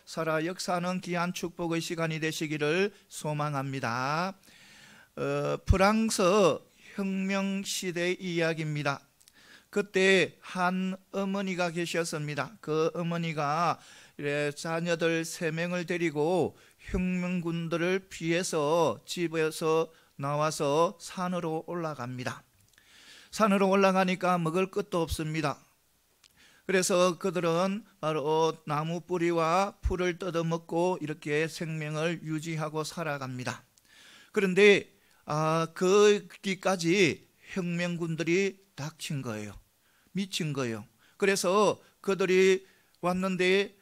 살아 역사하는 귀한 축복의 시간이 되시기를 소망합니다. 프랑스 혁명시대의 이야기입니다. 그때 한 어머니가 계셨습니다. 그 어머니가 자녀들 3명을 데리고 혁명군들을 피해서 집에서 나와서 산으로 올라갑니다. 산으로 올라가니까 먹을 것도 없습니다. 그래서 그들은 바로 나무 뿌리와 풀을 뜯어먹고 이렇게 생명을 유지하고 살아갑니다. 그런데 거기까지 혁명군들이 닥친 거예요. 미친 거예요. 그래서 그들이 왔는데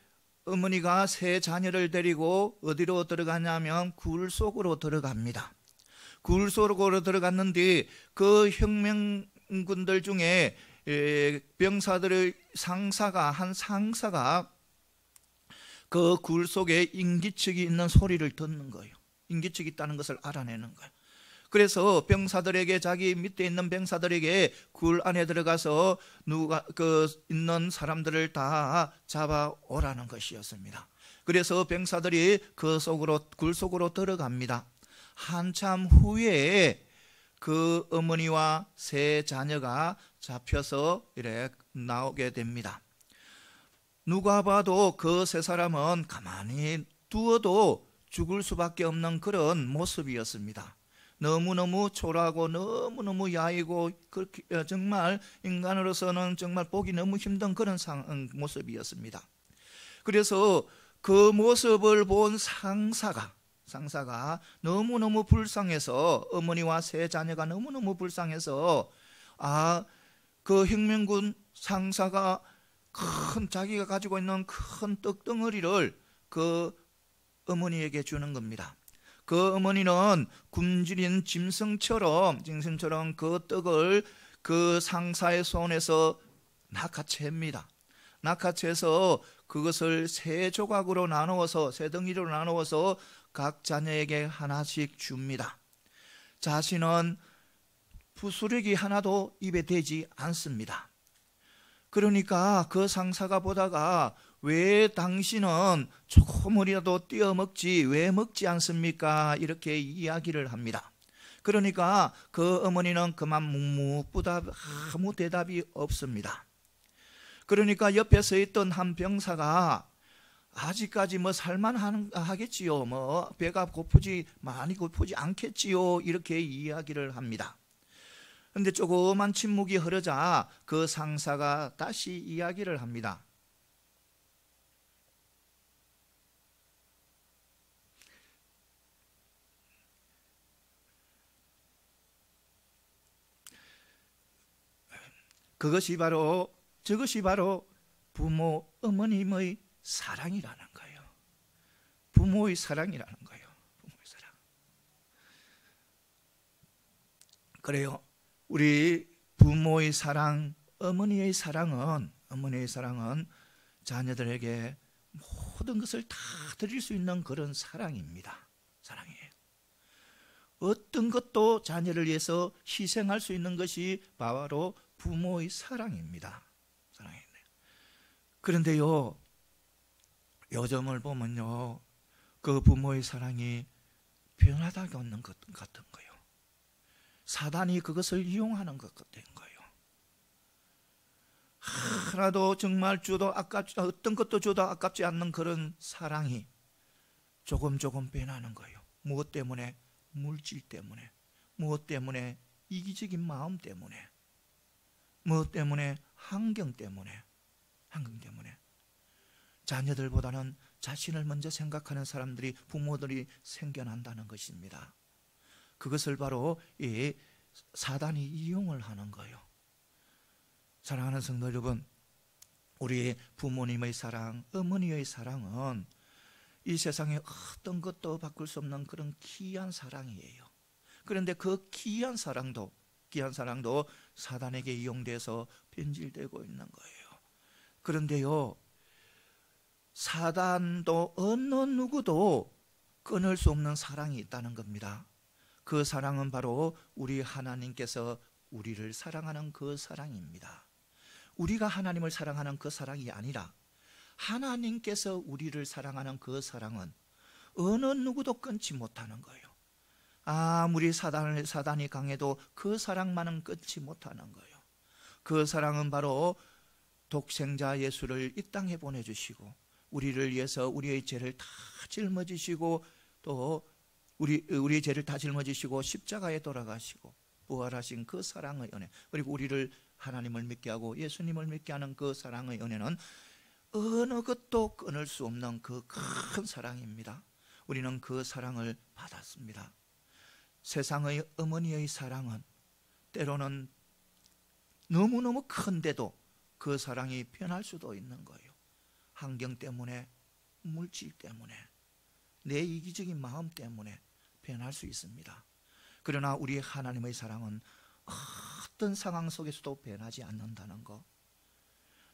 어머니가 3 자녀를 데리고 어디로 들어가냐면 굴 속으로 들어갑니다. 굴 속으로 들어갔는데 그 혁명군들 중에 병사들의 한 상사가 그 굴 속에 인기척이 있는 소리를 듣는 거예요. 인기척이 있다는 것을 알아내는 거예요. 그래서 병사들에게, 자기 밑에 있는 병사들에게 굴 안에 들어가서 있는 사람들을 다 잡아오라는 것이었습니다. 그래서 병사들이 굴 속으로 들어갑니다. 한참 후에 그 어머니와 3 자녀가 잡혀서 이렇게 나오게 됩니다. 누가 봐도 그 3 사람은 가만히 두어도 죽을 수밖에 없는 그런 모습이었습니다. 너무너무 초라하고 너무너무 야이고 정말 인간으로서는 정말 보기 너무 힘든 그런 모습이었습니다. 그래서 그 모습을 본 상사가 너무너무 불쌍해서, 어머니와 3 자녀가 너무너무 불쌍해서 그 혁명군 상사가 자기가 가지고 있는 큰 떡덩어리를 그 어머니에게 주는 겁니다. 그 어머니는 굶주린 짐승처럼 그 떡을 그 상사의 손에서 낚아챕니다. 낚아채서 그것을 3 조각으로 나누어서, 3 덩이로 나누어서 각 자녀에게 하나씩 줍니다. 자신은 부스러기 하나도 입에 대지 않습니다. 그러니까 그 상사가 보다가, 왜 당신은 조금이라도 띄어 먹지 왜 먹지 않습니까? 이렇게 이야기를 합니다. 그러니까 그 어머니는 그만 묵묵부답, 아무 대답이 없습니다. 그러니까 옆에 서 있던 한 병사가, 아직까지 살만하겠지요, 배가 많이 고프지 않겠지요, 이렇게 이야기를 합니다. 그런데 조그만 침묵이 흐르자 그 상사가 다시 이야기를 합니다. 저것이 바로 부모, 어머님의 사랑이라는 거예요. 부모의 사랑이라는 거예요. 부모의 사랑. 그래요. 우리 부모의 사랑, 어머니의 사랑은 자녀들에게 모든 것을 다 드릴 수 있는 그런 사랑입니다. 사랑이에요. 어떤 것도 자녀를 위해서 희생할 수 있는 것이 바로 부모의 사랑입니다. 사랑이네요. 그런데요, 요즘을 보면요, 그 부모의 사랑이 변하다가 없는 것 같은 거예요. 사단이 그것을 이용하는 것 같은 거예요. 하나도 정말 어떤 것도 줘도 아깝지 않는 그런 사랑이 조금 변하는 거예요. 무엇 때문에? 물질 때문에. 무엇 때문에? 이기적인 마음 때문에. 무엇 때문에? 환경 때문에. 자녀들보다는 자신을 먼저 생각하는 사람들이, 부모들이 생겨난다는 것입니다. 그것을 바로 이 사단이 이용을 하는 거예요. 사랑하는 성도 여러분, 우리 부모님의 사랑, 어머니의 사랑은 이 세상에 어떤 것도 바꿀 수 없는 그런 귀한 사랑이에요. 그런데 그 귀한 사랑도 사단에게 이용돼서 변질되고 있는 거예요. 그런데요, 사단도 어느 누구도 끊을 수 없는 사랑이 있다는 겁니다. 그 사랑은 바로 우리 하나님께서 우리를 사랑하는 그 사랑입니다. 우리가 하나님을 사랑하는 그 사랑이 아니라 하나님께서 우리를 사랑하는 그 사랑은 어느 누구도 끊지 못하는 거예요. 아무리 사단이 강해도 그 사랑만은 끊지 못하는 거예요. 그 사랑은 바로 독생자 예수를 이 땅에 보내주시고 우리를 위해서 우리의 죄를 다 짊어지시고 또 우리의 죄를 다 짊어지시고 십자가에 돌아가시고 부활하신 그 사랑의 은혜, 그리고 우리를 하나님을 믿게 하고 예수님을 믿게 하는 그 사랑의 은혜는 어느 것도 끊을 수 없는 그 큰 사랑입니다. 우리는 그 사랑을 받았습니다. 세상의 어머니의 사랑은 때로는 너무너무 큰데도 그 사랑이 변할 수도 있는 거예요. 환경 때문에, 물질 때문에, 내 이기적인 마음 때문에 변할 수 있습니다. 그러나 우리 하나님의 사랑은 어떤 상황 속에서도 변하지 않는다는 것,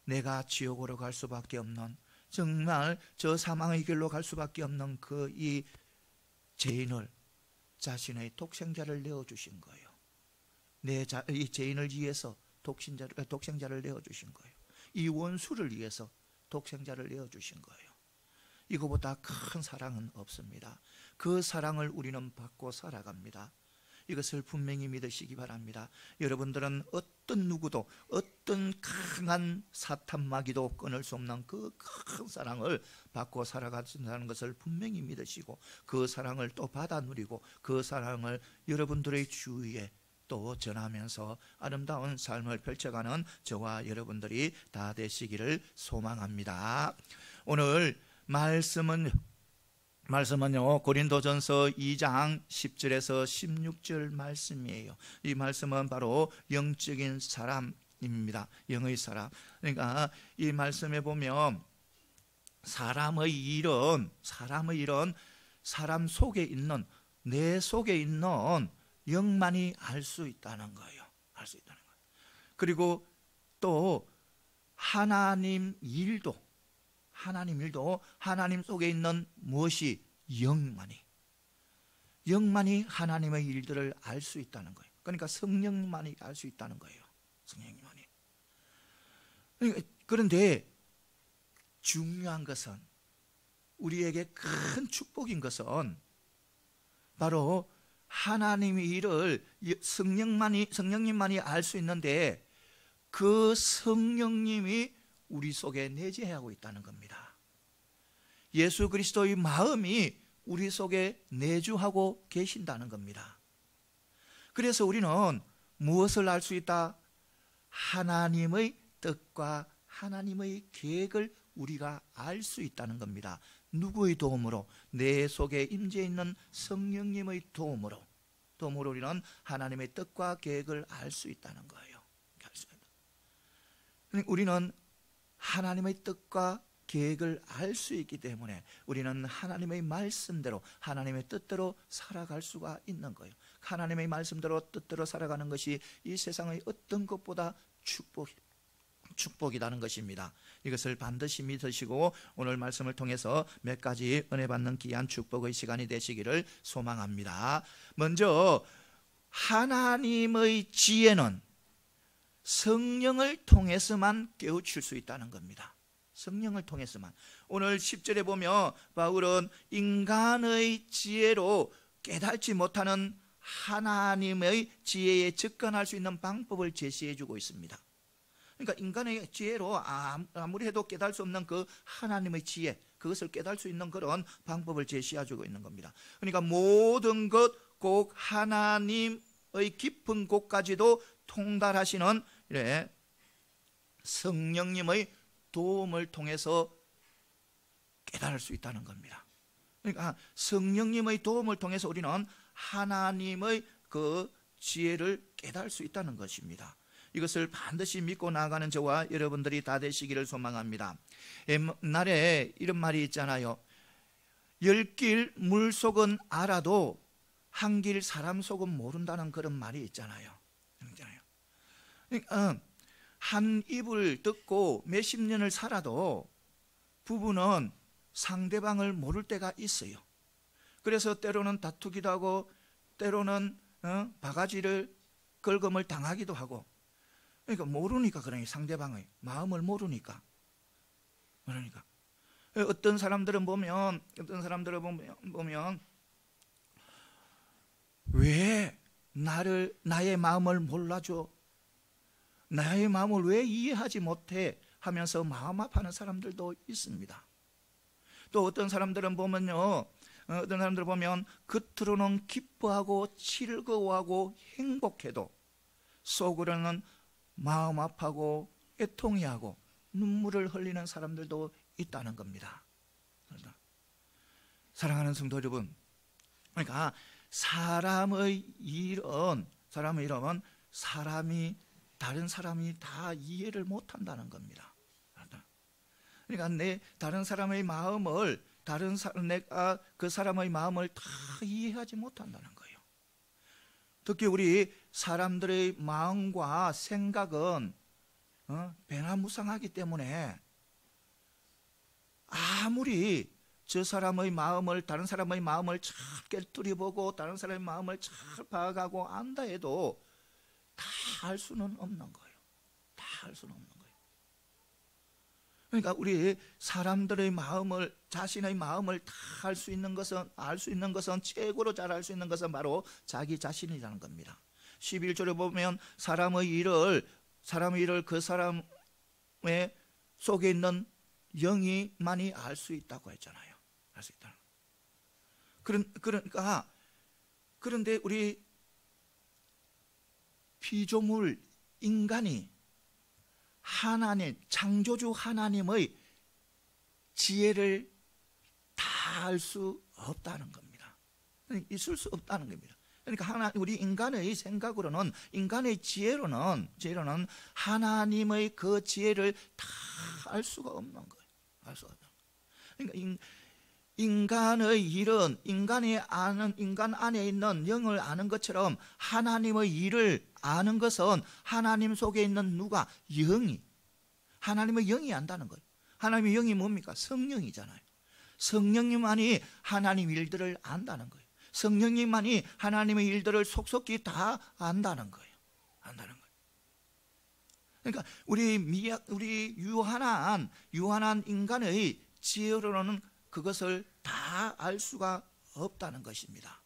내가 지옥으로 갈 수밖에 없는, 정말 저 사망의 길로 갈 수밖에 없는 그 이 죄인을 자신의 독생자를 내어주신 거예요. 이 죄인을 위해서 독생자를 내어주신 거예요. 이 원수를 위해서 독생자를 내어주신 거예요. 이거보다 큰 사랑은 없습니다. 그 사랑을 우리는 받고 살아갑니다. 이것을 분명히 믿으시기 바랍니다. 여러분들은 어떤 누구도, 어떤 강한 사탄 마귀도 끊을 수 없는 그 큰 사랑을 받고 살아간다는 것을 분명히 믿으시고 그 사랑을 또 받아 누리고 그 사랑을 여러분들의 주위에 또 전하면서 아름다운 삶을 펼쳐가는 저와 여러분들이 다 되시기를 소망합니다. 오늘 말씀은요, 고린도전서 2장 10절에서 16절 말씀이에요. 이 말씀은 바로 영적인 사람입니다. 영의 사람. 그러니까 이 말씀에 보면 사람의 일은 사람 속에 있는, 내 속에 있는 영만이 알 수 있다는 거예요. 알 수 있다는 거예요. 그리고 또 하나님 일도 하나님 속에 있는 무엇이 영만이 하나님의 일들을 알 수 있다는 거예요. 그러니까 성령만이 알 수 있다는 거예요. 성령만이. 그런데 중요한 것은, 우리에게 큰 축복인 것은 바로 하나님의 일을 성령님만이 알 수 있는데 그 성령님이 우리 속에 내재하고 있다는 겁니다. 예수 그리스도의 마음이 우리 속에 내주하고 계신다는 겁니다. 그래서 우리는 무엇을 알 수 있다? 하나님의 뜻과 하나님의 계획을 우리가 알 수 있다는 겁니다. 누구의 도움으로? 내 속에 임재 있는 성령님의 도움으로 우리는 하나님의 뜻과 계획을 알 수 있다는 거예요. 우리는 하나님의 뜻과 계획을 알 수 있기 때문에 우리는 하나님의 말씀대로, 하나님의 뜻대로 살아갈 수가 있는 거예요. 하나님의 말씀대로 뜻대로 살아가는 것이 이 세상의 어떤 것보다 축복이라는 것입니다. 이것을 반드시 믿으시고 오늘 말씀을 통해서 몇 가지 은혜 받는 귀한 축복의 시간이 되시기를 소망합니다. 먼저 하나님의 지혜는 성령을 통해서만 깨우칠 수 있다는 겁니다. 성령을 통해서만. 오늘 10절에 보면 바울은 인간의 지혜로 깨닫지 못하는 하나님의 지혜에 접근할 수 있는 방법을 제시해 주고 있습니다. 그러니까 인간의 지혜로 아무리 해도 깨달을 수 없는 그 하나님의 지혜, 그것을 깨달을 수 있는 그런 방법을 제시해 주고 있는 겁니다. 그러니까 모든 것, 꼭 하나님의 깊은 곳까지도 통달하시는 성령님의 도움을 통해서 깨달을 수 있다는 겁니다. 그러니까 성령님의 도움을 통해서 우리는 하나님의 그 지혜를 깨달을 수 있다는 것입니다. 이것을 반드시 믿고 나아가는 저와 여러분들이 다 되시기를 소망합니다. 옛날에 이런 말이 있잖아요. 10길 물속은 알아도 한 길 사람 속은 모른다는 그런 말이 있잖아요. 그러니까 한 입을 듣고 몇십 년을 살아도 부부는 상대방을 모를 때가 있어요. 그래서 때로는 다투기도 하고 때로는 바가지를 긁음을 당하기도 하고, 그러니까 모르니까, 그러니 상대방의 마음을 모르니까. 어떤 사람들은 보면 왜 나의 마음을 몰라줘? 나의 마음을 왜 이해하지 못해? 하면서 마음 아파하는 사람들도 있습니다. 또 어떤 사람들은 보면 겉으로는 기뻐하고 즐거워하고 행복해도 속으로는 마음 아파하고 애통해하고 눈물을 흘리는 사람들도 있다는 겁니다. 사랑하는 성도 여러분, 그러니까 사람의 일은 다른 사람이 다 이해를 못한다는 겁니다. 그러니까 다른 사람의 마음을 내가 그 사람의 마음을 다 이해하지 못한다는 거예요. 특히 우리 사람들의 마음과 생각은 변화무쌍하기 때문에 아무리 다른 사람의 마음을 잘 꿰뚫어보고 다른 사람의 마음을 잘 파악하고 안다 해도 다 알 수는 없는 거예요. 다 알 수는 없는 거예요. 그러니까 우리 사람들의 마음을, 자신의 마음을 다 알 수 있는 것은 최고로 잘 알 수 있는 것은 바로 자기 자신이라는 겁니다. 11절에 보면 사람의 일을 그 사람의 속에 있는 영이만이 알 수 있다고 했잖아요. 알 수 있다. 그런데 우리 피조물 인간이 창조주 하나님의 지혜를 다 알 수 없다는 겁니다. 있을 수 없다는 겁니다. 그러니까 우리 인간의 생각으로는, 인간의 지혜로는 하나님의 그 지혜를 다 알 수가 없는 거예요. 알 수가 없는 거예요. 그러니까 인간의 일은 인간 안에 있는 영을 아는 것처럼 하나님의 일을 아는 것은 하나님 속에 있는 하나님의 영이 안다는 거예요. 하나님의 영이 뭡니까? 성령이잖아요. 성령님만이 하나님 일들을 안다는 거예요. 성령님만이 하나님의 일들을 속속히 다 안다는 거예요. 그러니까 우리 유한한 인간의 지혜로는 그것을 다 알 수가 없다는 것입니다.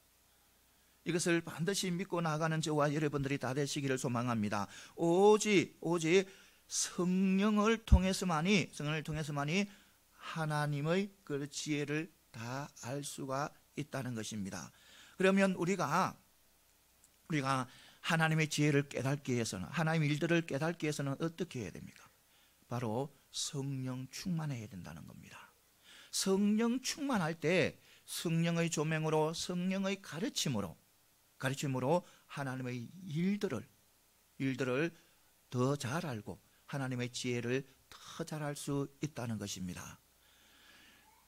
이것을 반드시 믿고 나아가는 저와 여러분들이 다 되시기를 소망합니다. 오직 성령을 통해서만이 하나님의 그 지혜를 다 알 수가 있다는 것입니다. 그러면 우리가 하나님의 지혜를 깨닫기 위해서는, 하나님의 일들을 깨닫기 위해서는 어떻게 해야 됩니까? 바로 성령 충만해야 된다는 겁니다. 성령 충만할 때 성령의 조명으로, 성령의 가르침으로 하나님의 일들을 더 잘 알고 하나님의 지혜를 더 잘 알 수 있다는 것입니다.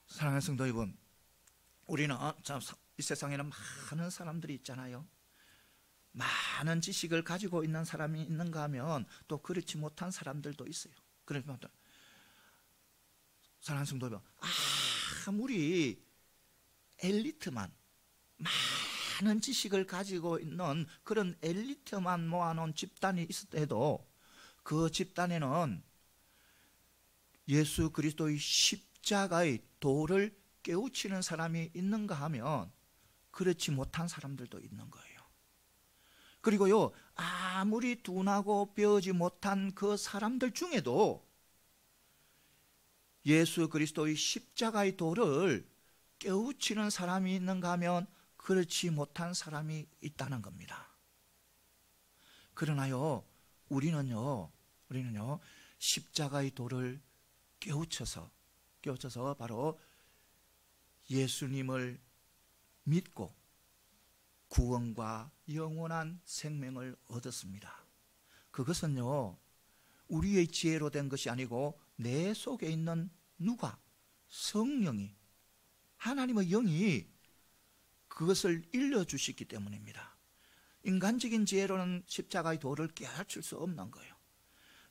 사랑하는 성도 여러분, 우리는 이 세상에는 많은 사람들이 있잖아요. 많은 지식을 가지고 있는 사람이 있는가 하면 또 그렇지 못한 사람들도 있어요. 그러면 사랑하는 성도 여러분, 아무리 엘리트만, 많은 지식을 가지고 있는 그런 엘리트만 모아놓은 집단이 있어도 그 집단에는 예수 그리스도의 십자가의 도를 깨우치는 사람이 있는가 하면 그렇지 못한 사람들도 있는 거예요. 그리고요, 아무리 둔하고 배우지 못한 그 사람들 중에도 예수 그리스도의 십자가의 도를 깨우치는 사람이 있는가 하면 그렇지 못한 사람이 있다는 겁니다. 그러나요, 우리는요 십자가의 도를 깨우쳐서 바로 예수님을 믿고 구원과 영원한 생명을 얻었습니다. 그것은요, 우리의 지혜로 된 것이 아니고 내 속에 있는 성령이, 하나님의 영이 그것을 일러주시기 때문입니다. 인간적인 지혜로는 십자가의 도를 깨우칠 수 없는 거예요.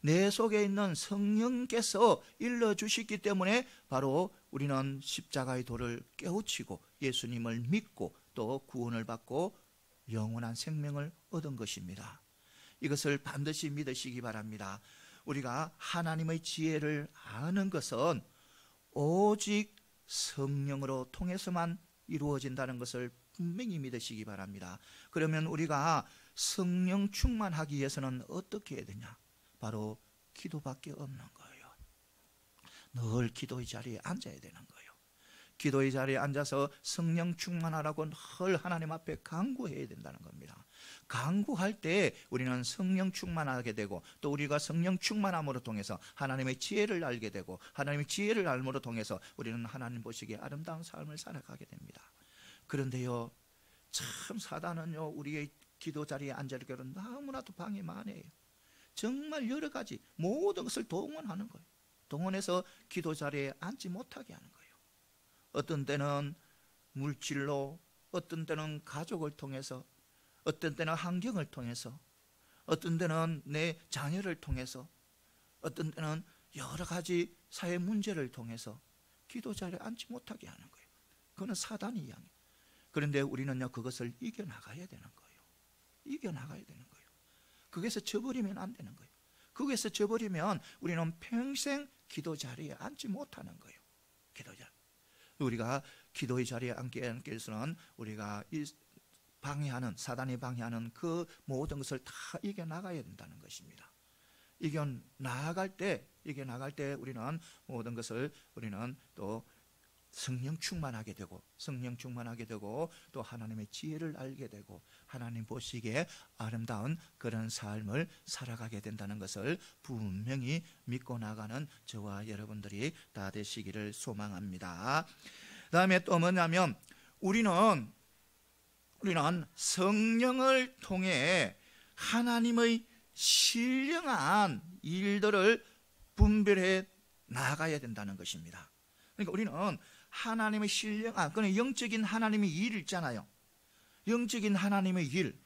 내 속에 있는 성령께서 일러주시기 때문에 바로 우리는 십자가의 도를 깨우치고 예수님을 믿고 또 구원을 받고 영원한 생명을 얻은 것입니다. 이것을 반드시 믿으시기 바랍니다. 우리가 하나님의 지혜를 아는 것은 오직 성령으로 통해서만 이루어진다는 것을 분명히 믿으시기 바랍니다. 그러면 우리가 성령 충만하기 위해서는 어떻게 해야 되냐? 바로 기도밖에 없는 거예요. 늘 기도의 자리에 앉아야 되는 거예요. 기도의 자리에 앉아서 성령 충만하라고 늘 하나님 앞에 간구해야 된다는 겁니다. 간구할 때 우리는 성령 충만하게 되고, 또 우리가 성령 충만함으로 통해서 하나님의 지혜를 알게 되고, 하나님의 지혜를 알므로 통해서 우리는 하나님 보시기에 아름다운 삶을 살아가게 됩니다. 그런데요, 참 사단은요, 우리의 기도 자리에 앉아있기로 너무나도 방해 많이 해요. 정말 여러 가지 모든 것을 동원하는 거예요. 동원해서 기도 자리에 앉지 못하게 하는 거예요. 어떤 때는 물질로, 어떤 때는 가족을 통해서, 어떤 때는 환경을 통해서, 어떤 때는 내 자녀를 통해서, 어떤 때는 여러 가지 사회 문제를 통해서 기도 자리에 앉지 못하게 하는 거예요. 그거는 사단이 이야기해요. 그런데 우리는요, 그것을 이겨나가야 되는 거예요. 이겨나가야 되는 거예요. 거기에서 져버리면 안 되는 거예요. 거기에서 져버리면 우리는 평생 기도 자리에 앉지 못하는 거예요. 기도 자리. 우리가 기도의 자리에 앉게 해서는 우리가 이 방해하는, 사단이 방해하는 그 모든 것을 다 이겨나가야 된다는 것입니다. 이겨나갈 때 우리는 모든 것을 우리는 또 성령 충만하게 되고, 성령 충만하게 되고, 또 하나님의 지혜를 알게 되고, 하나님 보시기에 아름다운 그런 삶을 살아가게 된다는 것을 분명히 믿고 나가는 저와 여러분들이 다 되시기를 소망합니다. 그 다음에 또 뭐냐면, 우리는 성령을 통해 하나님의 신령한 일들을 분별해 나가야 된다는 것입니다. 그러니까 우리는 하나님의 신령한, 그건 영적인 하나님의 일 있잖아요. 영적인 하나님의 일,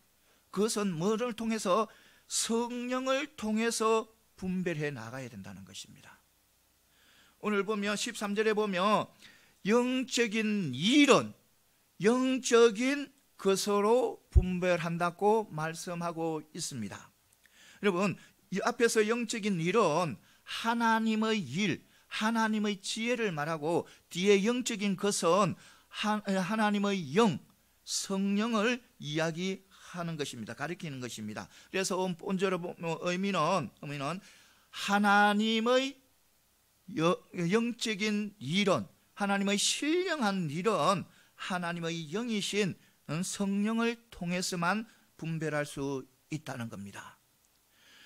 그것은 뭐를 통해서? 성령을 통해서 분별해 나가야 된다는 것입니다. 오늘 보면 13절에 보면 영적인 일은 영적인 것으로 분별한다고 말씀하고 있습니다. 여러분, 이 앞에서 영적인 일은 하나님의 일, 하나님의 지혜를 말하고, 뒤에 영적인 것은 하나님의 영, 성령을 이야기하는 것입니다. 가리키는 것입니다. 그래서 본절의 의미는 하나님의 영적인 일은, 하나님의 신령한 일은 하나님의 영이신 성령을 통해서만 분별할 수 있다는 겁니다.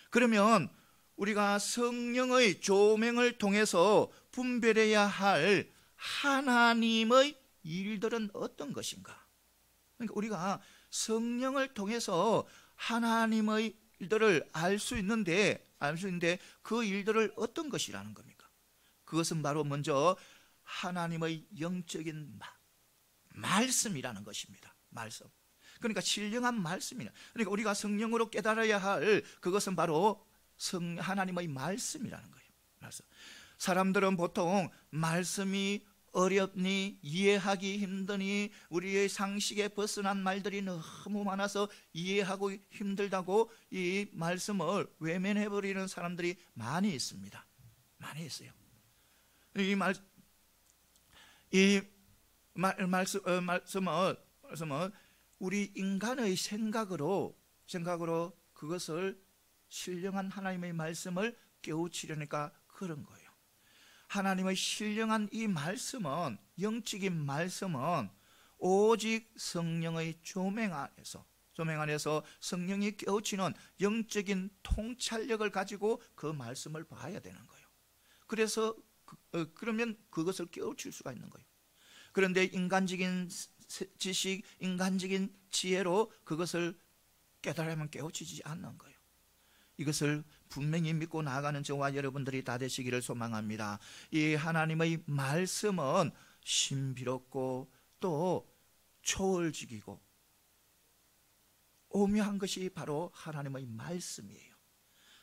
그러면 우리가 성령의 조명을 통해서 분별해야 할 하나님의 일들은 어떤 것인가? 그러니까 우리가 성령을 통해서 하나님의 일들을 알 수 있는데 그 일들을 어떤 것이라는 겁니까? 그것은 바로 먼저 하나님의 영적인 말씀이라는 것입니다. 말씀. 그러니까 신령한 말씀이다. 그러니까 우리가 성령으로 깨달아야 할 그것은 바로 하나님의 말씀이라는 거예요. 말씀. 사람들은 보통 말씀이 어렵니, 이해하기 힘드니, 우리의 상식에 벗어난 말들이 너무 많아서 이해하고 힘들다고 이 말씀을 외면해버리는 사람들이 많이 있습니다. 많이 있어요. 말씀을 우리 인간의 생각으로 그것을 신령한 하나님의 말씀을 깨우치려니까 그런 거예요. 하나님의 신령한 이 말씀은, 영적인 말씀은 오직 성령의 조명 안에서 성령이 깨우치는 영적인 통찰력을 가지고 그 말씀을 봐야 되는 거예요. 그래서 그러면 그것을 깨우칠 수가 있는 거예요. 그런데 인간적인 지식, 인간적인 지혜로 그것을 깨달으면 깨우치지 않는 거예요. 이것을 분명히 믿고 나아가는 저와 여러분들이 다 되시기를 소망합니다. 이 하나님의 말씀은 신비롭고 또 초월적이고 오묘한 것이 바로 하나님의 말씀이에요.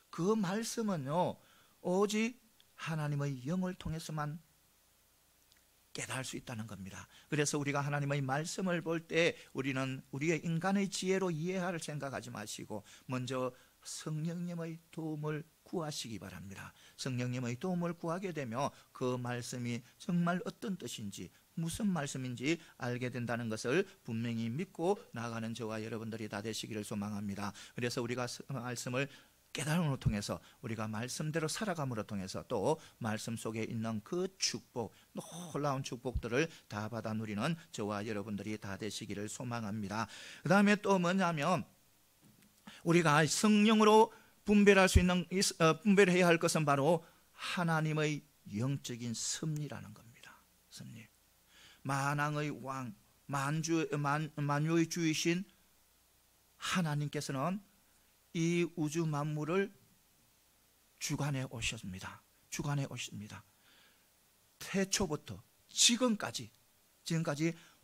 그 말씀은요, 오직 하나님의 영을 통해서만 깨달을 수 있다는 겁니다. 그래서 우리가 하나님의 말씀을 볼 때 우리는 우리의 인간의 지혜로 이해할 생각하지 마시고 먼저 성령님의 도움을 구하시기 바랍니다. 성령님의 도움을 구하게 되며 그 말씀이 정말 어떤 뜻인지, 무슨 말씀인지 알게 된다는 것을 분명히 믿고 나가는 저와 여러분들이 다 되시기를 소망합니다. 그래서 우리가 말씀을 깨달음으로 통해서, 우리가 말씀대로 살아감으로 통해서, 또 말씀 속에 있는 그 축복, 놀라운 축복들을 다 받아 누리는 저와 여러분들이 다 되시기를 소망합니다. 그 다음에 또 뭐냐면, 우리가 성령으로 분별할 수 있는, 분별해야 할 것은 바로 하나님의 영적인 섭리라는 겁니다. 섭리. 만왕의 왕, 만유의 주이신 하나님께서는 이 우주 만물을 주관해 오셨습니다. 주관해 오십니다. 태초부터 지금까지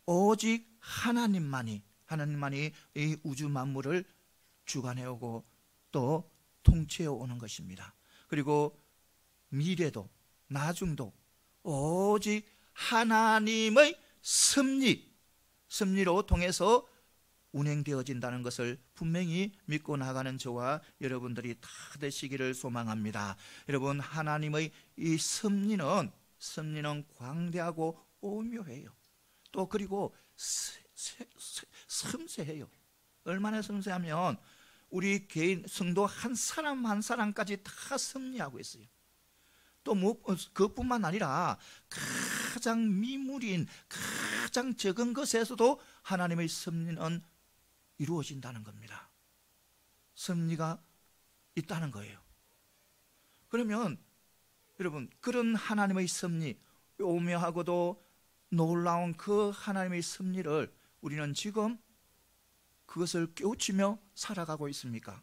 오직 하나님만이 이 우주 만물을 주관해 오고 또 통치해 오는 것입니다. 그리고 미래도 나중도 오직 하나님의 섭리로 통해서 운행되어진다는 것을 분명히 믿고 나가는 저와 여러분들이 다 되시기를 소망합니다. 여러분, 하나님의 이 섭리는 광대하고 오묘해요. 또 그리고 섬세해요. 얼마나 섬세하면 우리 개인 성도 한 사람 한 사람까지 다 섭리하고 있어요. 또 그뿐만 아니라 가장 미물인 가장 적은 것에서도 하나님의 섭리는 이루어진다는 겁니다. 섭리가 있다는 거예요. 그러면 여러분, 그런 하나님의 섭리, 오묘하고도 놀라운 그 하나님의 섭리를 우리는 지금 그것을 깨우치며 살아가고 있습니까?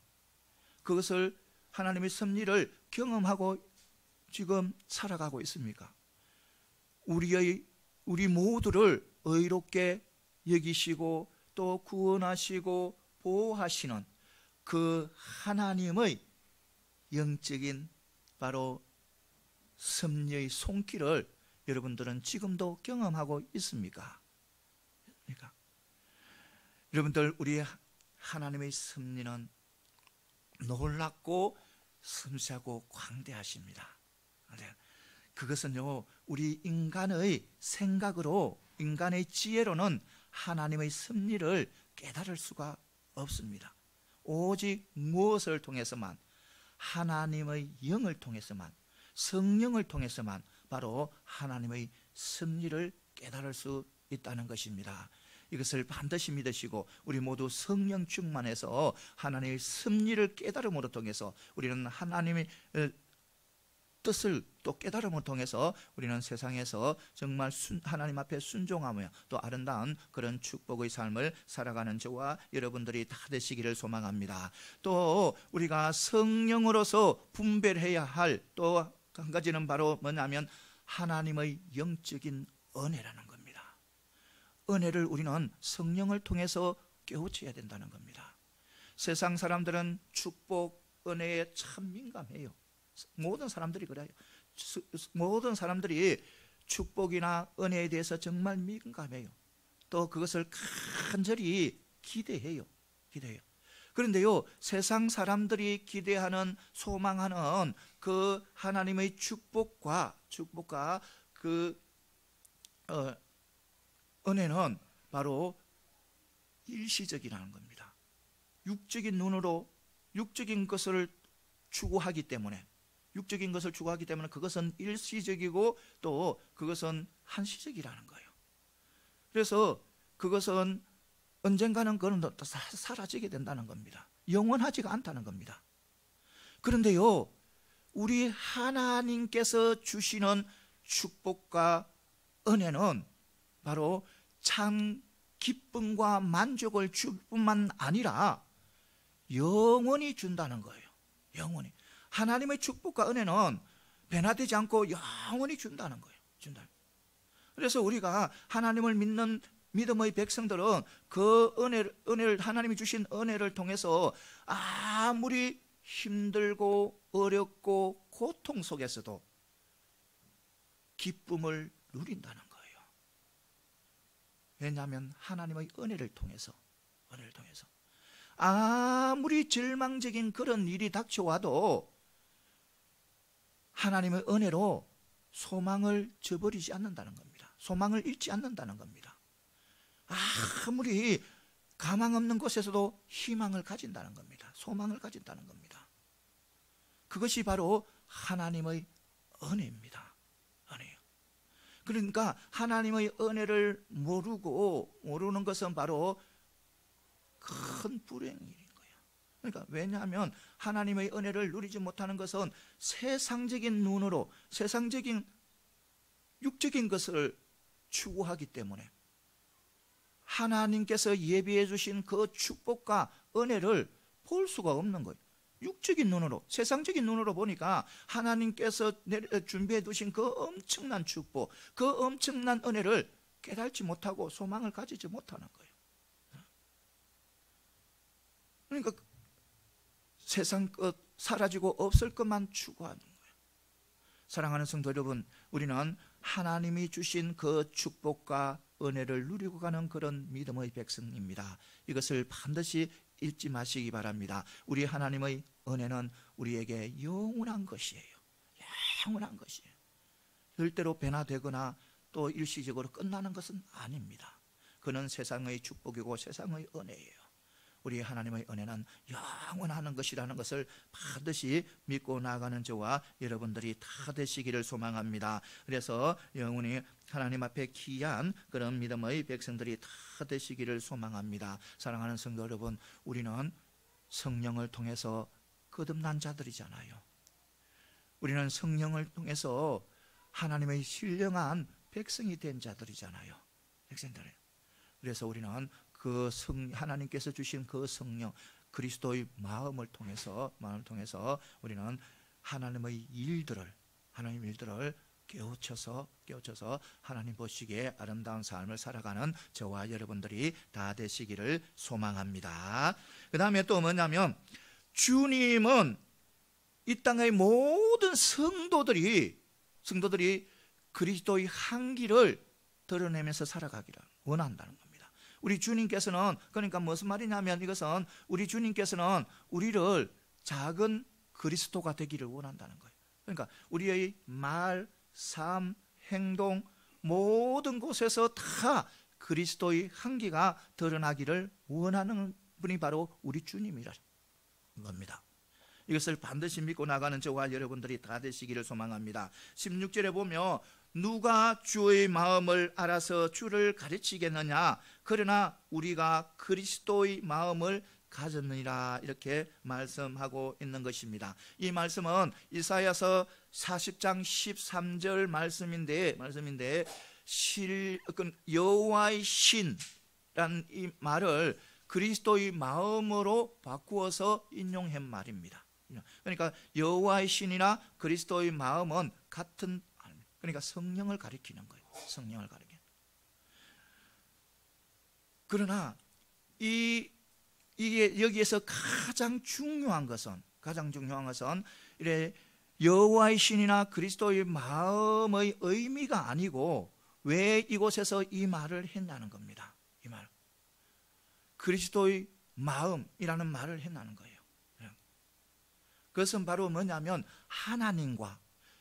그것을, 하나님의 섭리를 경험하고 지금 살아가고 있습니까? 우리 모두를 의롭게 여기시고 또 구원하시고 보호하시는 그 하나님의 영적인 바로 섭리의 손길을 여러분들은 지금도 경험하고 있습니까? 여러분들, 우리 하나님의 섭리는 놀랍고 섬세하고 광대하십니다. 그것은요, 우리 인간의 생각으로, 인간의 지혜로는 하나님의 섭리를 깨달을 수가 없습니다. 오직 무엇을 통해서만, 하나님의 영을 통해서만, 성령을 통해서만 바로 하나님의 섭리를 깨달을 수 있다는 것입니다. 이것을 반드시 믿으시고 우리 모두 성령 충만해서 하나님의 섭리를 깨달음으로 통해서 우리는 하나님의 뜻을 또 깨달음을 통해서 우리는 세상에서 정말 하나님 앞에 순종하며 또 아름다운 그런 축복의 삶을 살아가는 저와 여러분들이 다 되시기를 소망합니다. 또 우리가 성령으로서 분별해야 할 또 한 가지는 바로 뭐냐면 하나님의 영적인 은혜라는 겁니다. 은혜를 우리는 성령을 통해서 깨우쳐야 된다는 겁니다. 세상 사람들은 축복, 은혜에 참 민감해요. 모든 사람들이 그래요. 모든 사람들이 축복이나 은혜에 대해서 정말 민감해요. 또 그것을 간절히 기대해요. 그런데요, 세상 사람들이 기대하는, 소망하는 그 하나님의 축복과 그 은혜는 바로 일시적이라는 겁니다. 육적인 눈으로 육적인 것을 추구하기 때문에 그것은 일시적이고 또 그것은 한시적이라는 거예요. 그래서 그것은 언젠가는 그건 사라지게 된다는 겁니다. 영원하지가 않다는 겁니다. 그런데요, 우리 하나님께서 주시는 축복과 은혜는 바로 참 기쁨과 만족을 줄 뿐만 아니라 영원히 준다는 거예요. 영원히. 하나님의 축복과 은혜는 변화되지 않고 영원히 준다는 거예요. 그래서 우리가 하나님을 믿는 믿음의 백성들은 그 은혜를 하나님이 주신 은혜를 통해서 아무리 힘들고 어렵고 고통 속에서도 기쁨을 누린다는 거예요. 왜냐하면 하나님의 은혜를 통해서 아무리 절망적인 그런 일이 닥쳐와도 하나님의 은혜로 소망을 저버리지 않는다는 겁니다. 소망을 잃지 않는다는 겁니다. 아무리 가망 없는 곳에서도 희망을 가진다는 겁니다. 소망을 가진다는 겁니다. 그것이 바로 하나님의 은혜입니다. 은혜요. 그러니까 하나님의 은혜를 모르는 것은 바로 큰 불행인 거예요. 그러니까 왜냐하면 하나님의 은혜를 누리지 못하는 것은 세상적인 눈으로, 세상적인 육적인 것을 추구하기 때문에 하나님께서 예비해 주신 그 축복과 은혜를 볼 수가 없는 거예요. 육적인 눈으로, 세상적인 눈으로 보니까 하나님께서 준비해 두신 그 엄청난 축복, 그 엄청난 은혜를 깨닫지 못하고 소망을 가지지 못하는 거예요. 그러니까 세상 것, 사라지고 없을 것만 추구하는 거예요. 사랑하는 성도 여러분, 우리는 하나님이 주신 그 축복과 은혜를 누리고 가는 그런 믿음의 백성입니다. 이것을 반드시 잊지 마시기 바랍니다. 우리 하나님의 은혜는 우리에게 영원한 것이에요. 영원한 것이에요. 절대로 변화되거나 또 일시적으로 끝나는 것은 아닙니다. 그는 세상의 축복이고 세상의 은혜예요. 우리 하나님의 은혜는 영원한 것이라는 것을 반드시 믿고 나아가는 저와 여러분들이 다 되시기를 소망합니다. 그래서 영원히 하나님 앞에 귀한 그런 믿음의 백성들이 다 되시기를 소망합니다. 사랑하는 성도 여러분, 우리는 성령을 통해서 거듭난 자들이잖아요. 우리는 성령을 통해서 하나님의 신령한 백성이 된 자들이잖아요. 백성들. 그래서 우리는 하나님께서 주신 그 성령, 그리스도의 마음을 통해서 우리는 하나님의 일들을 깨우쳐서 하나님 보시기에 아름다운 삶을 살아가는 저와 여러분들이 다 되시기를 소망합니다. 그 다음에 또 뭐냐면, 주님은 이 땅의 모든 성도들이 그리스도의 향기를 드러내면서 살아가기를 원한다는 겁니다. 우리 주님께서는, 그러니까 무슨 말이냐면, 이것은 우리 주님께서는 우리를 작은 그리스도가 되기를 원한다는 거예요. 그러니까 우리의 말, 삶, 행동 모든 곳에서 다 그리스도의 향기가 드러나기를 원하는 분이 바로 우리 주님이라는 겁니다. 이것을 반드시 믿고 나가는 저와 여러분들이 다 되시기를 소망합니다. 16절에 보면, 누가 주의 마음을 알아서 주를 가르치겠느냐, 그러나 우리가 그리스도의 마음을 가졌느니라, 이렇게 말씀하고 있는 것입니다. 이 말씀은 이사야서 40장 13절 말씀인데 여호와의 신이라는 이 말을 그리스도의 마음으로 바꾸어서 인용한 말입니다. 그러니까 여호와의 신이나 그리스도의 마음은 같은, 그러니까 성령을 가리키는 거예요. 성령을 가리키는. 그러나 이게 여기에서 가장 중요한 것은 이래 여호와의 신이나 그리스도의 마음의 의미가 아니고, 왜 이곳에서 이 말을 했냐는 겁니다. 이 말, 그리스도의 마음이라는 말을 했냐는 거예요. 그것은 바로 뭐냐면, 하나님과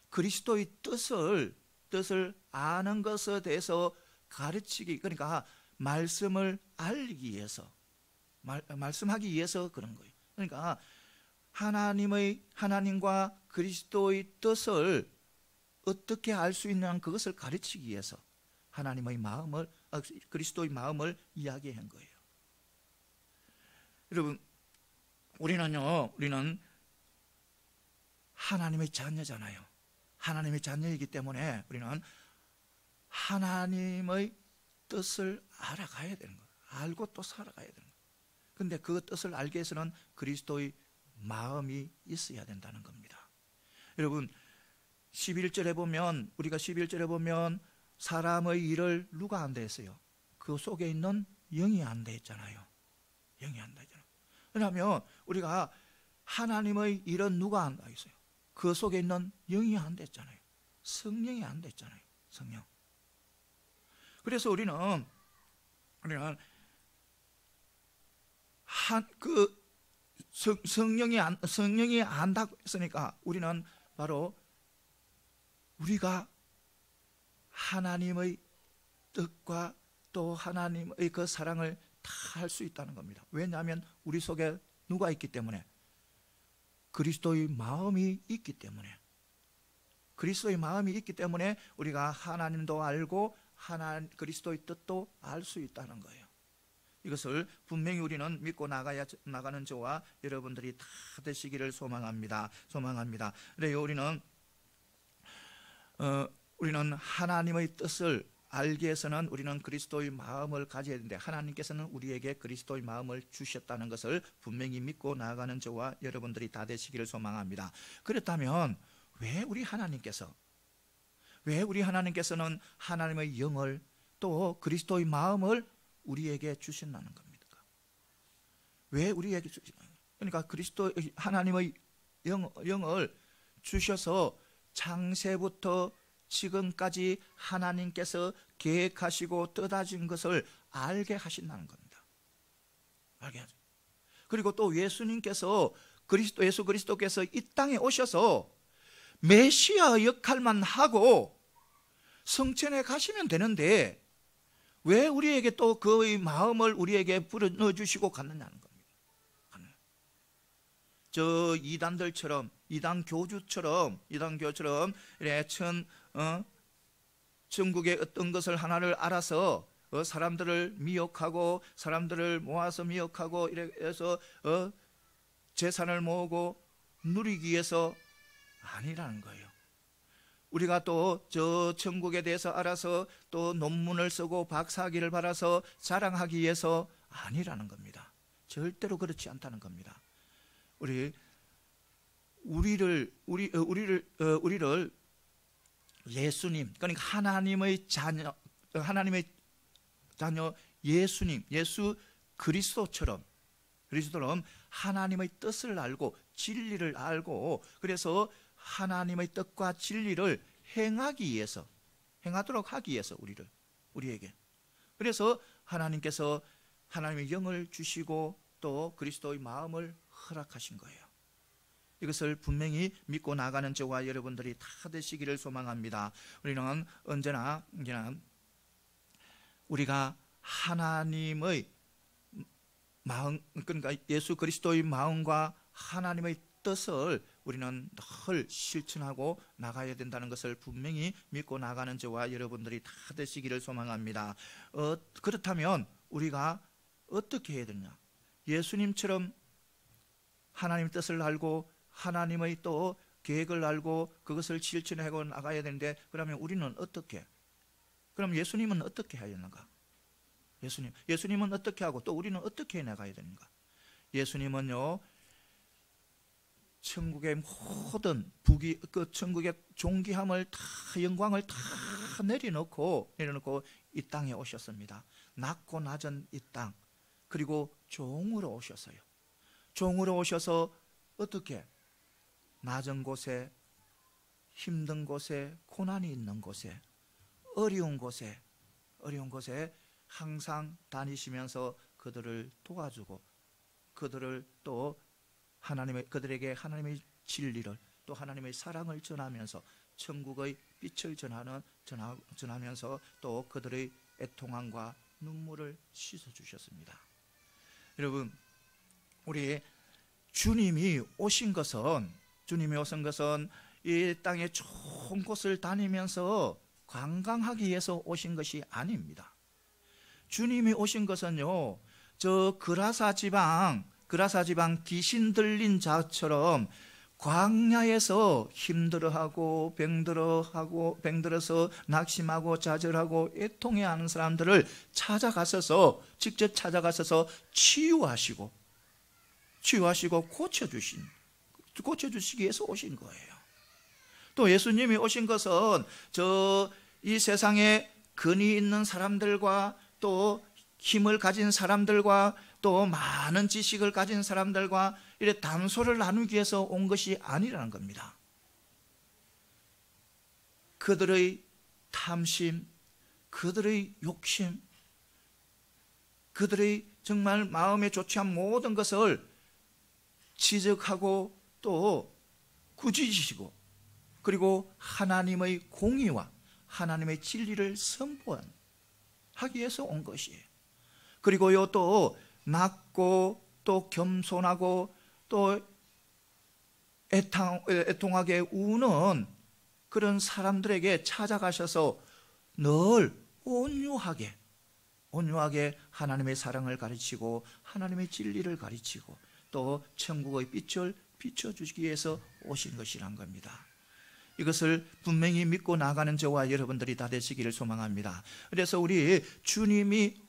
그리스도의 뜻을 아는 것에 대해서 가르치기, 그러니까 말씀을 알기 위해서, 말씀하기 위해서 그런 거예요. 그러니까 하나님과 그리스도의 뜻을 어떻게 알 수 있는 그것을 가르치기 위해서 그리스도의 마음을 이야기한 거예요. 여러분, 우리는 하나님의 자녀잖아요. 하나님의 자녀이기 때문에 우리는 하나님의 뜻을 알아가야 되는 거예요. 알고 또 살아가야 되는 거예요. 그런데 그 뜻을 알기 위해서는 그리스도의 마음이 있어야 된다는 겁니다. 여러분, 11절에 보면 사람의 일을 누가 한다 했어요? 그 속에 있는 영이 한다 했잖아요. 영이 한다 했잖아요. 왜냐하면 우리가 하나님의 일은 누가 한다 했어요? 그 속에 있는 영이 한다 했잖아요. 성령이 한다 했잖아요. 성령. 그래서 우리는 성령이 안다고 했으니까 우리는 바로 우리가 하나님의 뜻과 또 하나님의 그 사랑을 다 할 수 있다는 겁니다. 왜냐하면 우리 속에 누가 있기 때문에? 그리스도의 마음이 있기 때문에, 그리스도의 마음이 있기 때문에 우리가 하나님도 알고 그리스도의 뜻도 알 수 있다는 거예요. 이것을 분명히 우리는 믿고 나가는 저와 여러분들이 다 되시기를 소망합니다. 그래요, 우리는 하나님의 뜻을 알기 위해서는 우리는 그리스도의 마음을 가져야 되는데, 하나님께서는 우리에게 그리스도의 마음을 주셨다는 것을 분명히 믿고 나아가는 저와 여러분들이 다 되시기를 소망합니다. 그렇다면 왜 우리 하나님께서는 하나님의 영을 또 그리스도의 마음을 우리에게 주신다는 겁니까? 왜 우리에게 주시나요? 그러니까 하나님의 영을 주셔서 창세부터 지금까지 하나님께서 계획하시고 뜻하신 것을 알게 하신다는 겁니다. 알게 하죠. 그리고 또 예수 그리스도께서 이 땅에 오셔서 메시아 역할만 하고 성천에 가시면 되는데 왜 우리에게 또 그의 마음을 우리에게 불어넣어 주시고 갔느냐는 겁니다. 저 이단교주처럼 이래 천국의 어떤 것을 하나를 알아서 사람들을 미혹하고 사람들을 모아서 미혹하고 이래서 재산을 모으고 누리기 위해서 아니라는 거예요. 우리가 또 저 천국에 대해서 알아서 또 논문을 쓰고 박사학위를 받아서 자랑하기 위해서 아니라는 겁니다. 절대로 그렇지 않다는 겁니다. 우리를 예수님, 그러니까 하나님의 자녀 예수님, 예수 그리스도처럼 하나님의 뜻을 알고 진리를 알고, 그래서 하나님의 뜻과 진리를 행하도록 하기 위해서 우리에게, 그래서 하나님께서 하나님의 영을 주시고 또 그리스도의 마음을 허락하신 거예요. 이것을 분명히 믿고 나가는 저와 여러분들이 다 되시기를 소망합니다. 우리는 언제나 우리가 하나님의 마음, 그러니까 예수 그리스도의 마음과 하나님의 뜻을 우리는 늘 실천하고 나가야 된다는 것을 분명히 믿고 나가는 저와 여러분들이 다 되시기를 소망합니다. 그렇다면 우리가 어떻게 해야 되느냐? 예수님처럼 하나님의 뜻을 알고 하나님의 또 계획을 알고 그것을 실천하고 나가야 되는데, 그러면 우리는 어떻게? 그럼 예수님은 어떻게 해야 되는가? 예수님은 어떻게 하고 또 우리는 어떻게 해 나가야 되는가? 예수님은요, 천국의 모든 천국의 존귀함을 다, 영광을 다 내려놓고 이 땅에 오셨습니다. 낮고 낮은 이 땅, 그리고 종으로 오셨어요. 종으로 오셔서 어떻게? 낮은 곳에, 힘든 곳에, 고난이 있는 곳에, 어려운 곳에 항상 다니시면서 그들을 도와주고 그들을 또 그들에게 하나님의 진리를 또 하나님의 사랑을 전하면서 천국의 빛을 전하면서 또 그들의 애통함과 눈물을 씻어주셨습니다. 여러분, 우리 주님이 오신 것은 이 땅의 좋은 곳을 다니면서 관광하기 위해서 오신 것이 아닙니다. 주님이 오신 것은요, 저 그라사 지방 귀신 들린 자처럼 광야에서 힘들어하고 병들어서 낙심하고 좌절하고 애통해하는 사람들을 직접 찾아가셔서 치유하시고 고쳐주시기 위해서 오신 거예요. 또 예수님이 오신 것은 이 세상에 근위 있는 사람들과 또 힘을 가진 사람들과 또 많은 지식을 가진 사람들과 이렇게 담소를 나누기 위해서 온 것이 아니라는 겁니다. 그들의 탐심, 그들의 욕심, 그들의 정말 마음에 좋지 않은 모든 것을 지적하고 또 꾸짖으시고 그리고 하나님의 공의와 하나님의 진리를 선포하기 위해서 온 것이에요. 그리고요, 또 낮고 또 겸손하고 또 애통하게 우는 그런 사람들에게 찾아가셔서 늘 온유하게 하나님의 사랑을 가르치고 하나님의 진리를 가르치고 또 천국의 빛을 비춰주시기 위해서 오신 것이란 겁니다. 이것을 분명히 믿고 나가는 저와 여러분들이 다 되시기를 소망합니다. 그래서 우리 주님이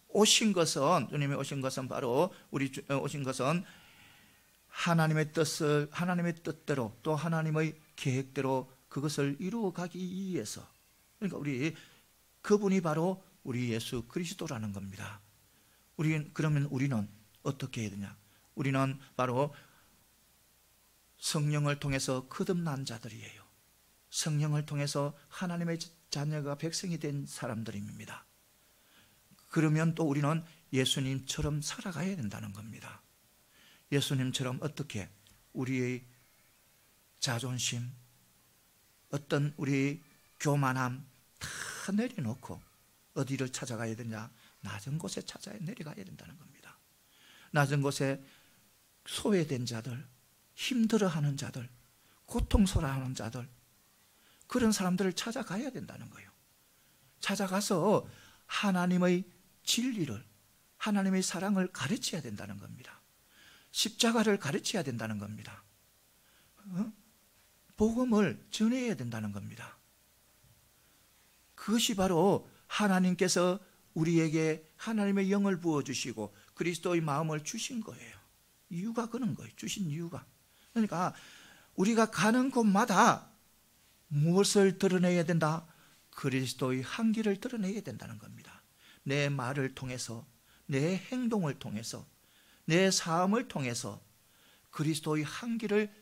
오신 것은 바로 오신 것은 하나님의 뜻대로 또 하나님의 계획대로 그것을 이루어가기 위해서, 그러니까 그분이 바로 우리 예수 그리스도라는 겁니다. 그러면 우리는 어떻게 해야 되냐? 우리는 바로 성령을 통해서 거듭난 자들이에요. 성령을 통해서 하나님의 자녀가 백성이 된 사람들입니다. 그러면 또 우리는 예수님처럼 살아가야 된다는 겁니다. 예수님처럼 어떻게 우리의 자존심, 어떤 우리 교만함 다 내려놓고 어디를 찾아가야 되냐? 낮은 곳에 내려가야 된다는 겁니다. 낮은 곳에 소외된 자들, 힘들어하는 자들, 고통스러워하는 자들, 그런 사람들을 찾아가야 된다는 거예요. 찾아가서 하나님의 진리를, 하나님의 사랑을 가르쳐야 된다는 겁니다. 십자가를 가르쳐야 된다는 겁니다. 복음을 전해야 된다는 겁니다. 그것이 바로 하나님께서 우리에게 하나님의 영을 부어주시고 그리스도의 마음을 주신 거예요. 이유가 그런 거예요. 주신 이유가. 그러니까 우리가 가는 곳마다 무엇을 드러내야 된다? 그리스도의 향기를 드러내야 된다는 겁니다. 내 말을 통해서, 내 행동을 통해서, 내 삶을 통해서 그리스도의 향기를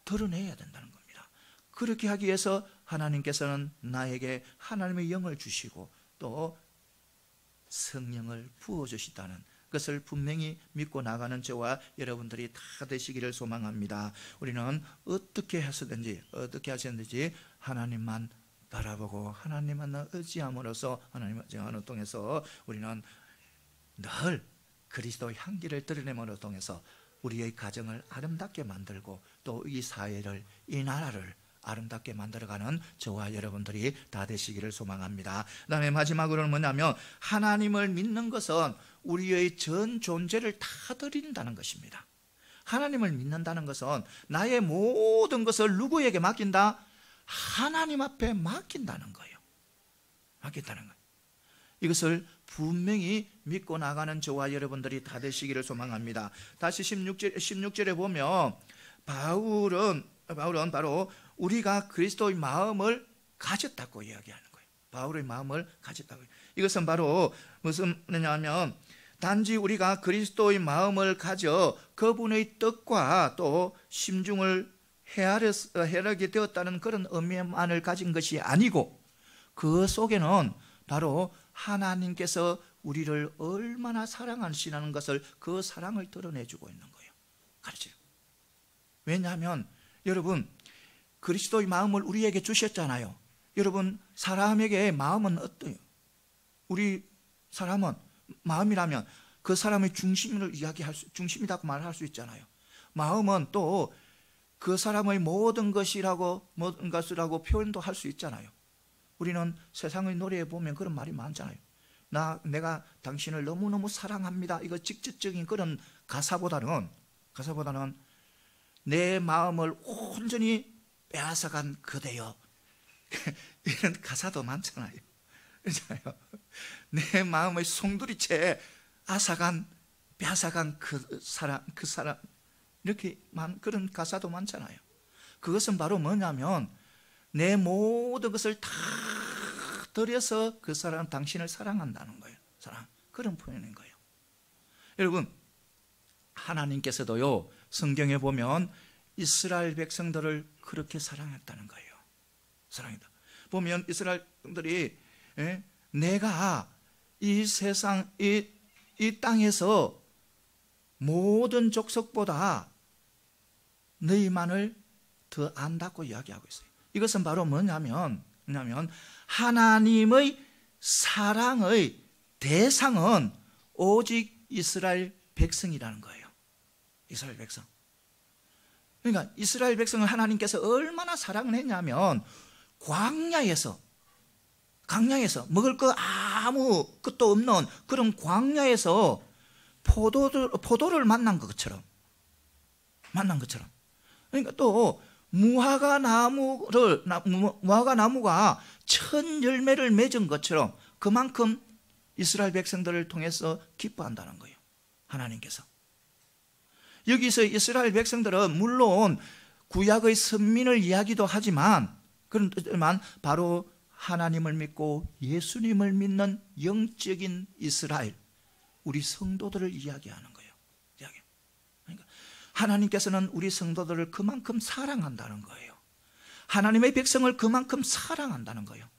드러내야 된다는 겁니다. 그렇게 하기 위해서 하나님께서는 나에게 하나님의 영을 주시고 또 성령을 부어주시다는 것을 분명히 믿고 나가는 저와 여러분들이 다 되시기를 소망합니다. 우리는 어떻게 하시든지 하나님만 바라보고 하나님만 의지함으로써 하나님을 의지함을 통해서 우리는 늘 그리스도의 향기를 드러내므로 통해서 우리의 가정을 아름답게 만들고 또 이 사회를, 이 나라를 아름답게 만들어가는 저와 여러분들이 다 되시기를 소망합니다. 그 다음에 마지막으로는 뭐냐면 하나님을 믿는 것은 우리의 전 존재를 다 드린다는 것입니다. 하나님을 믿는다는 것은 나의 모든 것을 누구에게 맡긴다? 하나님 앞에 맡긴다는 거예요. 맡긴다는 거예요. 이것을 분명히 믿고 나가는 저와 여러분들이 다 되시기를 소망합니다. 다시 16절에 보면 바울은 바로 우리가 그리스도의 마음을 가졌다고 이야기하는 거예요. 바울의 마음을 가졌다고. 이것은 바로 무슨 말이냐면 단지 우리가 그리스도의 마음을 가져 그분의 뜻과 또 심중을 헤아리게 되었다는 그런 의미만을 가진 것이 아니고 그 속에는 바로 하나님께서 우리를 얼마나 사랑하시는 것을, 그 사랑을 드러내주고 있는 거예요. 가르쳐요. 왜냐하면 여러분 그리스도의 마음을 우리에게 주셨잖아요. 여러분 사람에게 마음은 어때요? 우리 사람은 마음이라면 그 사람의 중심을 중심이라고 말할 수 있잖아요. 마음은 또 그 사람의 모든 것이라고 표현도 할 수 있잖아요. 우리는 세상의 노래에 보면 그런 말이 많잖아요. 내가 당신을 너무너무 사랑합니다. 이거 직접적인 그런 가사보다는 내 마음을 온전히 빼앗아간 그대여 이런 가사도 많잖아요. 그렇잖아요. 내 마음의 송두리째 빼앗아간 그 사람 이렇게 그런 가사도 많잖아요. 그것은 바로 뭐냐면 내 모든 것을 다 들여서 그 사람 당신을 사랑한다는 거예요. 그런 표현인 거예요. 여러분 하나님께서도요 성경에 보면 이스라엘 백성들을 그렇게 사랑했다는 거예요. 사랑했다. 보면 이스라엘 백성들이 내가 이 세상 이 땅에서 모든 족속보다 너희만을 더 안다고 이야기하고 있어요. 이것은 바로 뭐냐면 하나님의 사랑의 대상은 오직 이스라엘 백성이라는 거예요. 이스라엘 백성. 그러니까 이스라엘 백성을 하나님께서 얼마나 사랑을 했냐면 광야에서 먹을 거 아무 것도 없는 그런 광야에서 포도를 만난 것처럼 그러니까 또 무화과 나무가 천 열매를 맺은 것처럼 그만큼 이스라엘 백성들을 통해서 기뻐한다는 거예요. 하나님께서. 여기서 이스라엘 백성들은 물론 구약의 선민을 이야기도 하지만 바로 하나님을 믿고 예수님을 믿는 영적인 이스라엘, 우리 성도들을 이야기하는 거예요. 그러니까 하나님께서는 우리 성도들을 그만큼 사랑한다는 거예요. 하나님의 백성을 그만큼 사랑한다는 거예요.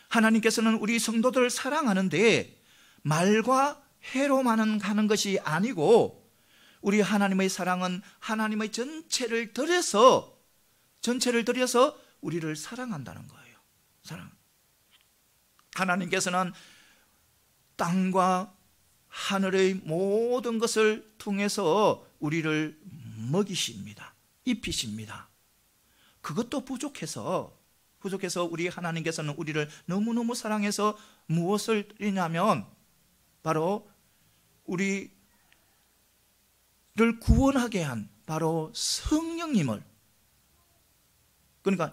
하나님께서는 우리 성도들을 사랑하는데 말과 해로만 하는 것이 아니고 우리 하나님의 사랑은 하나님의 전체를 들여서 우리를 사랑한다는 거예요. 하나님께서는 땅과 하늘의 모든 것을 통해서 우리를 먹이십니다. 입히십니다. 그것도 부족해서 우리 하나님께서는 우리를 너무너무 사랑해서 무엇을 드리냐면 바로 우리를 구원하게 한 바로 성령님을, 그러니까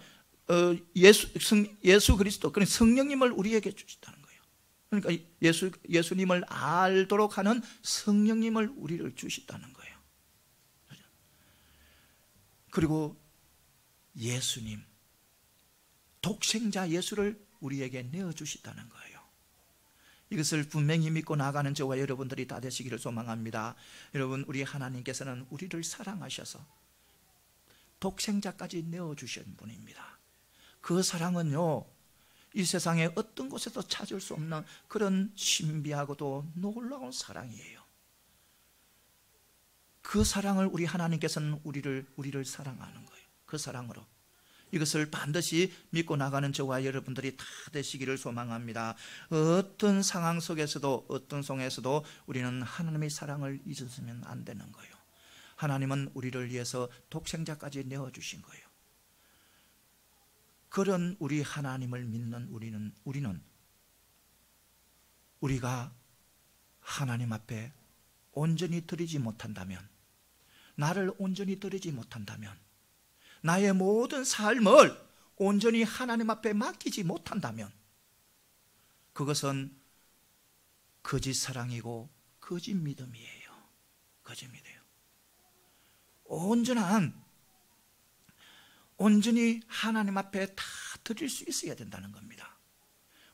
예수 그리스도, 그러니까 성령님을 우리에게 주시다는 거예요. 그러니까 예수님을 알도록 하는 성령님을 우리를 주시다는 거예요. 그리고 예수님, 독생자 예수를 우리에게 내어주시다는 거예요. 이것을 분명히 믿고 나아가는 저와 여러분들이 다 되시기를 소망합니다. 여러분, 우리 하나님께서는 우리를 사랑하셔서 독생자까지 내어주신 분입니다. 그 사랑은요, 이 세상에 어떤 곳에도 찾을 수 없는 그런 신비하고도 놀라운 사랑이에요. 그 사랑을 우리 하나님께서는 우리를 사랑하는 거예요. 그 사랑으로. 이것을 반드시 믿고 나가는 저와 여러분들이 다 되시기를 소망합니다. 어떤 상황 속에서도 우리는 하나님의 사랑을 잊었으면 안 되는 거예요. 하나님은 우리를 위해서 독생자까지 내어주신 거예요. 그런 우리 하나님을 믿는 우리는 우리가 하나님 앞에 온전히 드리지 못한다면, 나를 온전히 드리지 못한다면, 나의 모든 삶을 온전히 하나님 앞에 맡기지 못한다면 그것은 거짓 사랑이고 거짓 믿음이에요. 거짓 믿음이에요. 온전히 하나님 앞에 다 드릴 수 있어야 된다는 겁니다.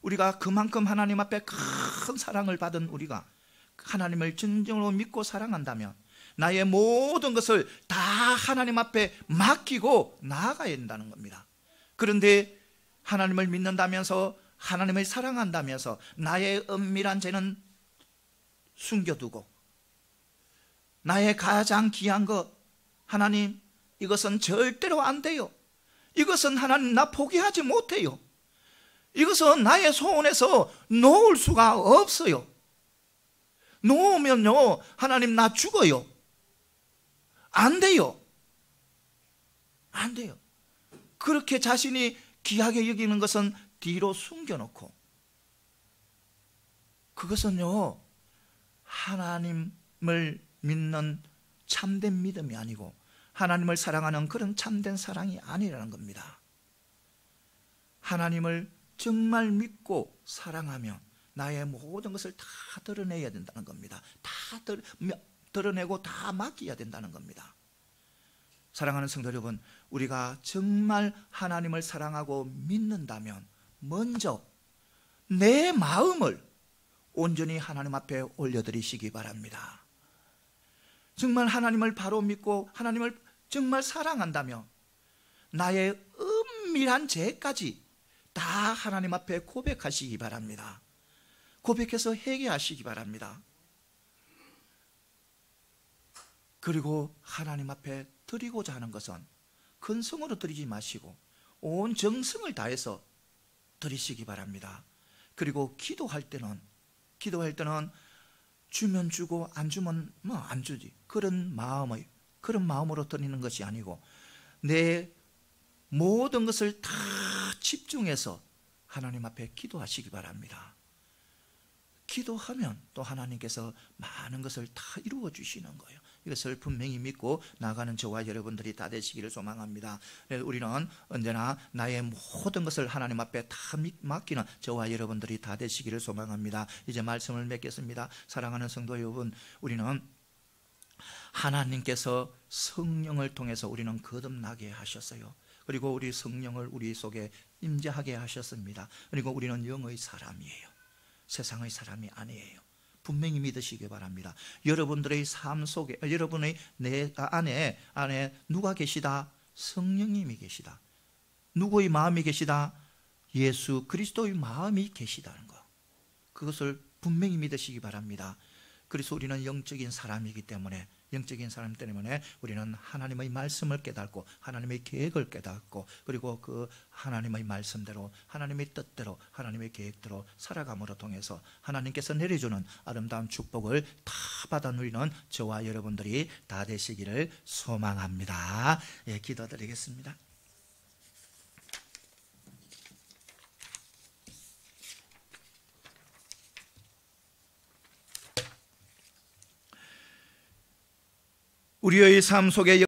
우리가 그만큼 하나님 앞에 큰 사랑을 받은 우리가 하나님을 진정으로 믿고 사랑한다면 나의 모든 것을 다 하나님 앞에 맡기고 나아가야 된다는 겁니다. 그런데 하나님을 믿는다면서, 하나님을 사랑한다면서 나의 은밀한 죄는 숨겨두고 나의 가장 귀한 것, 하나님, 이것은 절대로 안 돼요. 이것은 하나님, 나 포기하지 못해요. 이것은 나의 소원에서 놓을 수가 없어요. 놓으면요, 하나님, 나 죽어요. 안 돼요. 안 돼요. 그렇게 자신이 귀하게 여기는 것은 뒤로 숨겨놓고, 그것은요, 하나님을 믿는 참된 믿음이 아니고 하나님을 사랑하는 그런 참된 사랑이 아니라는 겁니다. 하나님을 정말 믿고 사랑하면 나의 모든 것을 다 드러내야 된다는 겁니다. 다 드러내고 다 맡겨야 된다는 겁니다. 사랑하는 성도 여러분, 우리가 정말 하나님을 사랑하고 믿는다면 먼저 내 마음을 온전히 하나님 앞에 올려드리시기 바랍니다. 정말 하나님을 바로 믿고 하나님을 정말 사랑한다면 나의 은밀한 죄까지 다 하나님 앞에 고백하시기 바랍니다. 고백해서 회개하시기 바랍니다. 그리고 하나님 앞에 드리고자 하는 것은 근성으로 드리지 마시고 온 정성을 다해서 드리시기 바랍니다. 그리고 기도할 때는 주면 주고 안 주면 뭐 안 주지, 그런 마음으로 드리는 것이 아니고 내 모든 것을 다 집중해서 하나님 앞에 기도하시기 바랍니다. 기도하면 또 하나님께서 많은 것을 다 이루어 주시는 거예요. 이것을 분명히 믿고 나가는 저와 여러분들이 다 되시기를 소망합니다. 우리는 언제나 나의 모든 것을 하나님 앞에 다 맡기는 저와 여러분들이 다 되시기를 소망합니다. 이제 말씀을 맺겠습니다. 사랑하는 성도 여러분, 우리는 하나님께서 성령을 통해서 우리는 거듭나게 하셨어요. 그리고 우리 성령을 우리 속에 임재하게 하셨습니다. 그리고 우리는 영의 사람이에요. 세상의 사람이 아니에요. 분명히 믿으시기 바랍니다. 여러분들의 삶 속에, 여러분의 내 안에 누가 계시다? 성령님이 계시다. 누구의 마음이 계시다? 예수 그리스도의 마음이 계시다는 거, 그것을 분명히 믿으시기 바랍니다. 그래서 우리는 영적인 사람이기 때문에 우리는 하나님의 말씀을 깨닫고 하나님의 계획을 깨닫고 그리고 그 하나님의 말씀대로 하나님의 뜻대로 하나님의 계획대로 살아감으로 통해서 하나님께서 내려주는 아름다운 축복을 다 받아 누리는 저와 여러분들이 다 되시기를 소망합니다. 예, 기도드리겠습니다. 우리의 삶 속에